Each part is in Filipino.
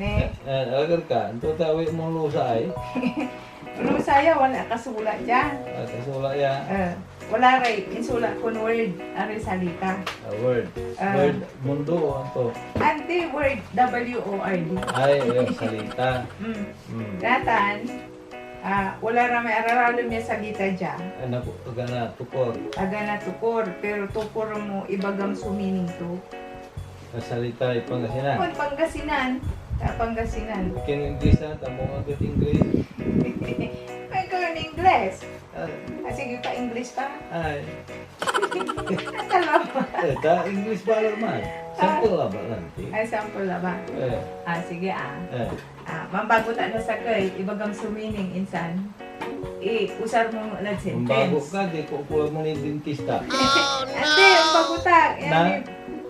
Agar ka, ito tawi mong lusay. Lusaya, wala kasulat dyan. Kasula ya. Wala rin, insulat ko word, ari salita. Word. Word, mundo. Ito. Anti word, W-O-R-D. Ay, yung salita. Datan, wala ramay araralo niya salita dyan. Anak ko, gana, tukor. Aga na tukor, pero tukor mo ibagam sumining to. Salita, Pangasinan. Kung Pangasinan, Pangasinan. Bikin English na, tamong agad English. May ko yung English. Ay. Sige pa, English pa. Ay. Salamat. English ba naman? Sample lah ba nanti? Ay, sample na ba? Sige mambago ta na sa kay, ibagam sumining insan. Usar mo na Membago sentence. ka, di ko kulang mo ni dentista. Ante, mambago ta.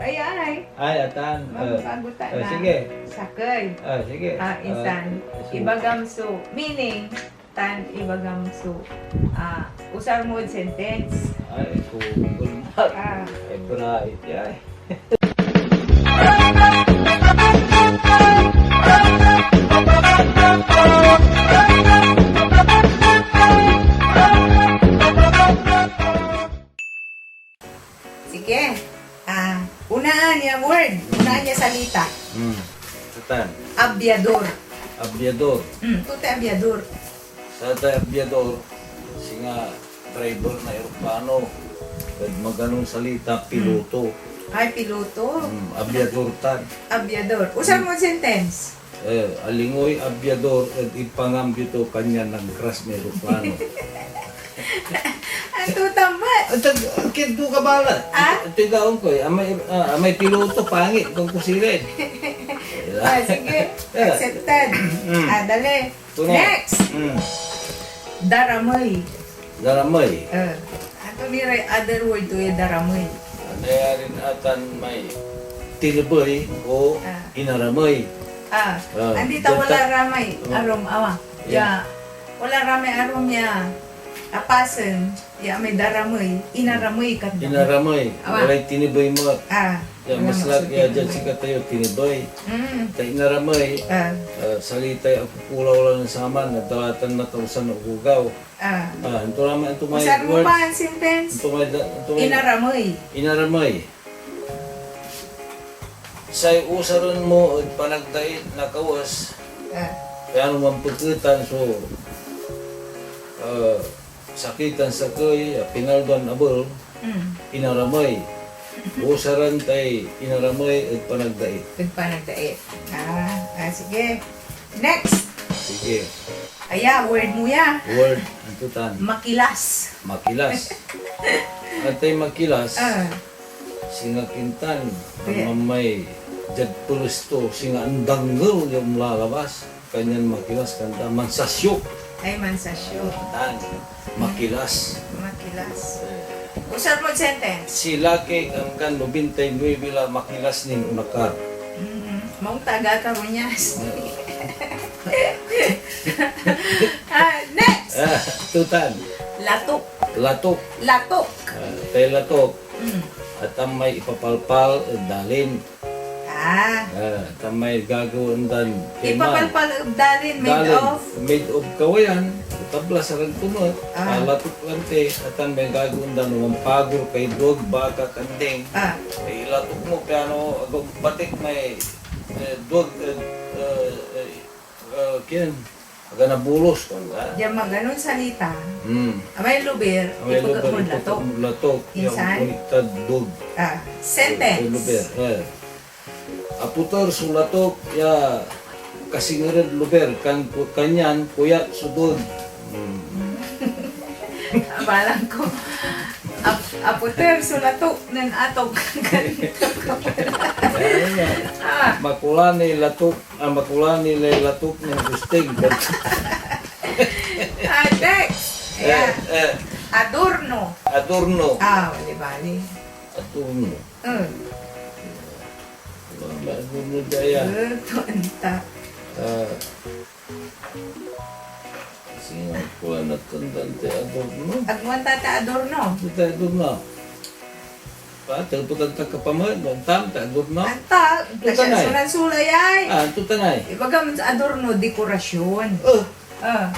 Ay. Ay, atan. Mambago ta na. Sige. Sakay. Sige. Insan. Ibagam su. Meaning, tan ibagam su. Usar mo sentence. Ay, kukul mat. Ay, bright. Ay. Sige. Unaan niya word. Unaan niya salita. Atan. Abyador. Abyador. Tute abyador. Sa tayo abyador, singa driver na aeroplano. Pwede maganong salita, piloto. Ay, piloto. Abyador tan. Abyador. Usar mo sentence. Alingoy abyador at ipangambyo to kanya ng crash na aeroplano. Ato tamat. Kid do ka bala. Tigaon ko may piloto pangit kung kusilid. Sige. Accepted. Dali. Tunay. Next. Daramay. Daramay. Ato ni other word to yung daramay. Rin atan may tinibay o inaramay. Andito wala ramay. Arom awa. Ya. Wala ramay arom ya. Apasen. Ya may daramay. Inaramay ka. Inaramay. Walay tinibay mo. Ya maslat ya dyan si katayo tinibay. Ta inaramay. Salitay ako kulaw lang ng saman. Nagdalatan na tausan ng ugaw. Ito naman ito may Usar mo words. pa ang sentence. Inaramay. Inaramay. Say usaron mo at panagdait na kawas. Kaya naman pagkitan so sakitan sa kay pinaldan abol. Inaramay. Usaran tay inaramay at panagdait. Panagdait. Sige. Next. Sige. Word mo ya. Word. Antutan. Makilas. Makilas. At tay makilas. Singa kintan. Mamay. Jad pulis to. Singa andanggal yung lalabas. Kanyan makilas. Kanta mansasyok. Ay, mansasyo. Tan. Makilas. Makilas. Usar mo sentence. Sila kay kan 99 bila makilas ning unakar. Mong taga ka mo niya. Next. Tutan. Latok. Latok. Latok. Tay latok. At ang may ipapalpal dalin. At ang may gagawin dan. Ipapalpal dalin made of. Made of kawayan. Tablas sarang tunot. Latok lang te. At ang may gagawin dan. Mampagor kay dog baka kanding. Ay latok mo piano. Agog batik may dog. Kiyan. Aga nabulos ko nga. Diyan maganon salita. May luber. May Ipagod mo luber, latok. latok. Yung Insan? kuliktad dog. Sentence. Luber. Aputor su latok ya kasingiran luber kan kanyan kuyat sudod. Abalang ko. Aputer sulatok ng atog. Makulani latok, makulani lay latok ng gusting. Next. Adorno. Adorno. Bali-bali. Adorno. Adorno daya. Tuanta. Sino ko na tandante Adorno? Agmuan tata adorno. Kita Adorno. Patel po kagkakapamad, tam, adorno. Anta, Tutanay. sulay ay. Ito tanay. Ibaga man sa adorno, dekorasyon. Anta,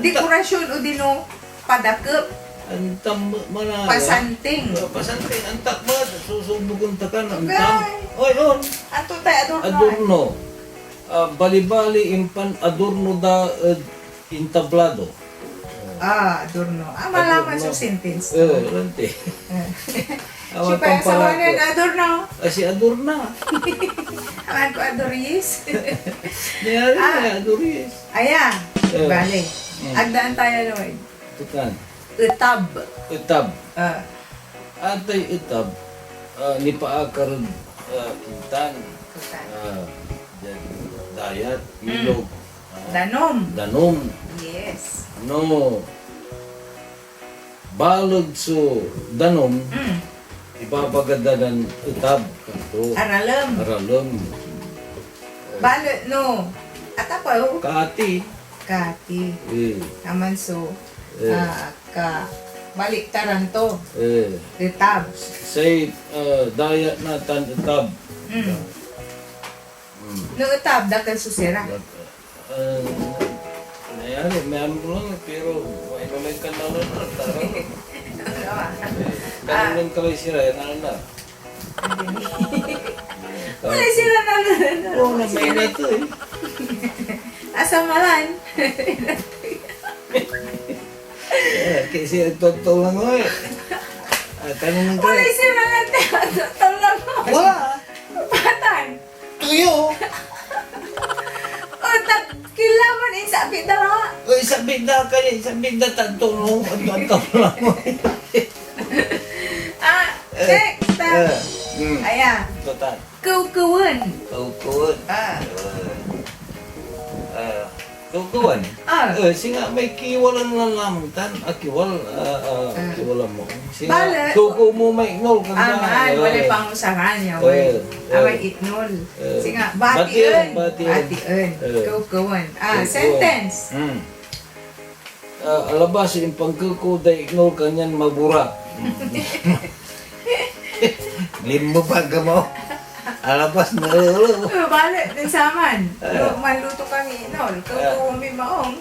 Dekorasyon o dino padakip, antam, mana. pasanting. Pasanting, antak ba? Susubugon takan, antam. Gay. Oy, on. Ato tayo adorno. Adorno. Bali-bali, impan adorno da entablado. Adorno. Malaman Adorno. sa sentence. Lante. Si pa sa wanan, adorno. Si Adorna. Aman ko adoris. Niyari na, Adoris. Ayan, bale. Agdaan tayo naman. Tukan. Utab. Itab. Ah, Atay itab. Ni paakar kintan. tutan. Dayat, ilog. Danom. Danom. Yes. No. Balod so danom. Ipapagadadan itab. Kanto. Aralam. Aralom. Bale, no. At ako, Kaati. kati. Naman so, Eh. balik taranto. Utab. Say, dayat na tan itab. No utab, dakal susira. Nangyari, mayroon ko lang, pero may kanalan na, tarang. Kanalan ka lang sila, yan na. Wala sila na. Oo, na may na ito eh. Asamalan. Kasi totoo lang ko eh. Tanong ko Wala eh. sila na. Tolong mo. Wala! Patan. Tuyo! O, kilaman eh, sabi na. Uy, sabi na ka eh, sabi na tatulong. Totoo lang ko eh. Next. Ayan. Total. Kukuwan. Kaukuan. Kaukuan. Singa may kiwalan na lamutan. Kiwal. Kiwalan mo. Singa, Bale. kuku mo may ignol ka na. Aman, wala pang usahan niya. Away itnol. Singa, bation. Bation. Kukuwan. Sentence. Alabas yung pangkuku da ignol kanyan mabura. Limo pa ka mo. Alabas na ulo. Bale, din saman. Maluto kami inol. Kukuwan mi maong.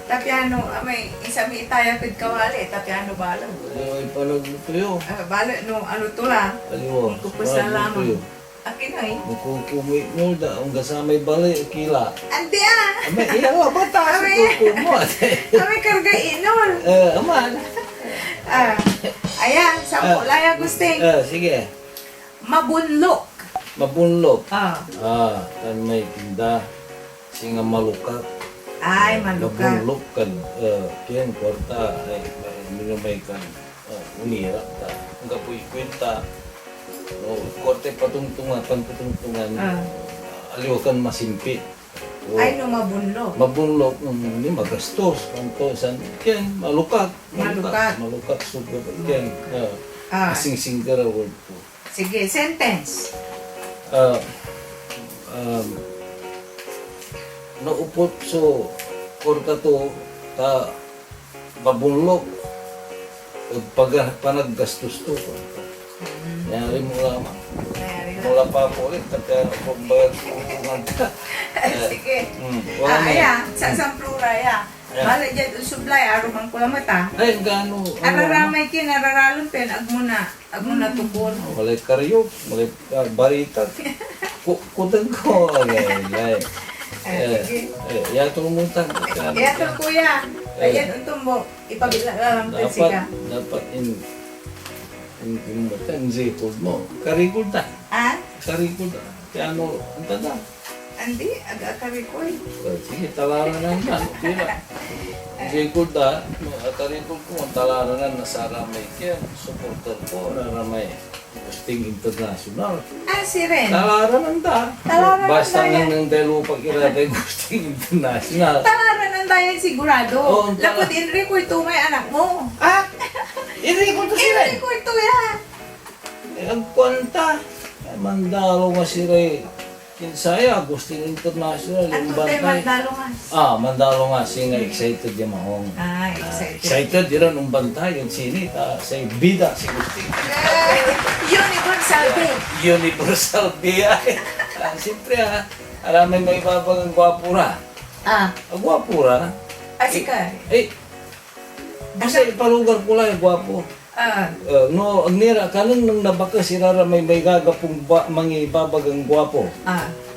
Tapiano, may isami itaya kid kawali. Tapiano balo. Ay palag tuyo. Balo, no, ano to la? Aliwo. Kupasalaman. Akin ay. Mukukumi mo da ang gasamay bali kila. Ante ah! Amay iya ba ta sa kuku mo. Kami karga inol. Aman. Ayan, sampo laya gusting. Sige. Mabunlok. Mabunlok. Kan may tinda singa malukat. Ay, malukat. Mabunlok kan kian kwarta ay minumay kan unira ta. Nga puy kwenta. Korte patungtungan, aliwakan masimpit. Ay, no, mabunlok. Mabunlok, hindi magastos. Kanto, san, yan, malukat. Malukat. Malukat, super, yan. Asing-sing ka raw po. Sige, sentence. Naupot so, korta to, ta, mabunlok. Panaggastos to. Yari mo lamang. Mula pa po ulit, tapi ano po bagay ka. Sige. Ayan, sa samplura, ayan. Bala dyan, usublay, arumang ko mata. Ay, gano. Araramay kin, araralong pen, agmuna tukon. Walay karyo, walay barita. Kutang ko. Sige. Yatong mutang. Yatong kuya. Ayan, untong mo, ipabila lang pen sika. Dapat in zikod mo. Karikod ta. Karikod ta. Kaya ano, ang tanda. Andi, aga-karikoy. Sige, talaran na. Zikod ta. Karikod ko, ang talaran na nasa ramay kaya. Supporter ko, naramay. Posting international. Si Ren. Talaran ta. Talaran Basta na nang dalo pag ilagay posting international. Talaran ng tayo sigurado. Lapot Enrico, ito may anak mo. Enrico to sila. Enrico, ito ya. Ang kwanta. Mandalo nga sila Kinsaya, Agustin International, At yung kung tayo bantay. magdalungas. Mandalo nga, siya nga excited yung mahong. Excited. Excited, yun ang bantay, yung sinit, sa bida, si Agustin. Universal Day. Universal BI. Siyempre alamay may babag ang gwapura. Ang gwapura, Asikay. basta ipalugar ko lang yung gwapo. No, ang nira, kanang nang nabaka sirara may gagapong mga babag ang gwapo.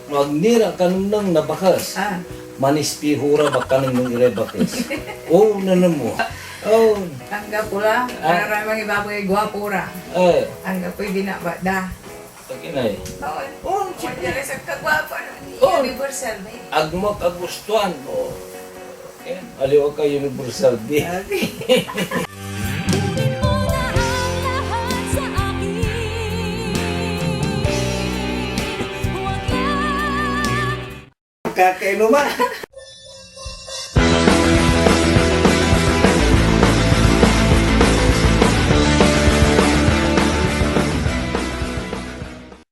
No, ang nira, kanang nang nabakas. Manispihura ba kanang nang irebakis. Nanan mo. Tanggap ko lang. Para mga ibabay gwapura. Tanggap ko'y binabada. Takinay. Magyari sa kagwapa. Universal Day. Agmak agustuhan. Aliwa ka Universal Day. Kakainuman.